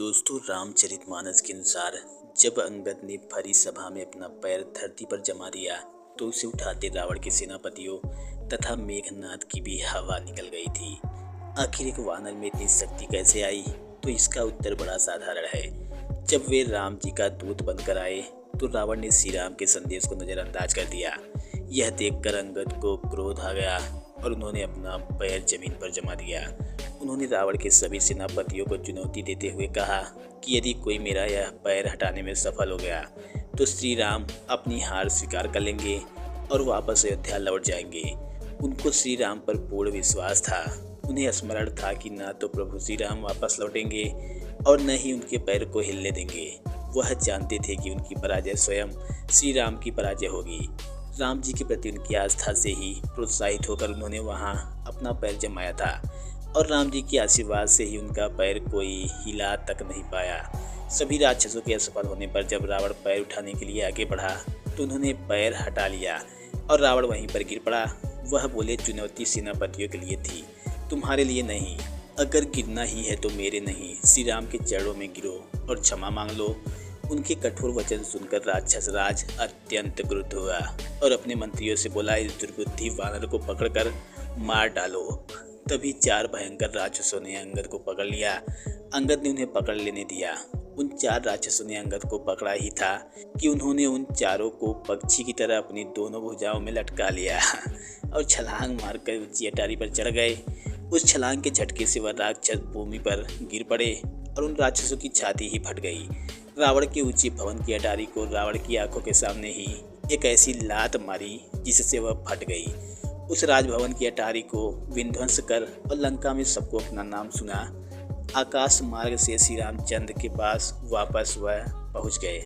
दोस्तों, रामचरितमानस के अनुसार जब अंगद ने भरी सभा में अपना पैर धरती पर जमा दिया तो उसे उठाते रावण के सेनापतियों तथा मेघनाद की भी हवा निकल गई थी। आखिर एक वानर में इतनी शक्ति कैसे आई? तो इसका उत्तर बड़ा साधारण है। जब वे राम जी का दूत बनकर आए तो रावण ने श्री राम के संदेश को नजरअंदाज कर दिया। यह देखकर अंगद को क्रोध आ गया और उन्होंने अपना पैर जमीन पर जमा दिया। उन्होंने रावण के सभी सेनापतियों को चुनौती देते हुए कहा कि यदि कोई मेरा यह पैर हटाने में सफल हो गया तो श्री राम अपनी हार स्वीकार कर लेंगे और वापस अयोध्या लौट जाएंगे। उनको श्री राम पर पूर्ण विश्वास था। उन्हें स्मरण था कि न तो प्रभु श्री राम वापस लौटेंगे और न ही उनके पैर को हिलने देंगे। वह जानते थे कि उनकी पराजय स्वयं श्री राम की पराजय होगी। राम जी के प्रति उनकी आस्था से ही प्रोत्साहित होकर उन्होंने वहां अपना पैर जमाया था और राम जी के आशीर्वाद से ही उनका पैर कोई हिला तक नहीं पाया। सभी राक्षसों के असफल होने पर जब रावण पैर उठाने के लिए आगे बढ़ा तो उन्होंने पैर हटा लिया और रावण वहीं पर गिर पड़ा। वह बोले, चुनौती सेनापतियों के लिए थी, तुम्हारे लिए नहीं। अगर गिरना ही है तो मेरे नहीं, श्री राम के चरणों में गिरो और क्षमा मांग लो। उनके कठोर वचन सुनकर राक्षस राज अत्यंत क्रुद्ध हुआ और अपने मंत्रियों से बोला, इस दुर्बुद्धि वानर को पकड़कर मार डालो। तभी 4 भयंकर राक्षसों ने अंगद को पकड़ लिया। अंगद ने उन्हें पकड़ लेने दिया। उन 4 राक्षसों ने अंगद को पकड़ा ही था कि उन्होंने उन चारों को पक्षी की तरह अपनी दोनों भुजाओं में लटका लिया और छलांग मारकर ऊंची अटारी पर चढ़ गए। उस छलांग के झटके से वह राक्षस भूमि पर गिर पड़े और उन राक्षसों की छाती ही फट गई। रावण के ऊंचे भवन की अटारी को रावण की आंखों के सामने ही एक ऐसी लात मारी जिससे वह फट गई। उस राजभवन की अटारी को विध्वंस कर और लंका में सबको अपना नाम सुना। आकाश मार्ग से श्री रामचंद्र के पास वापस वह पहुंच गए।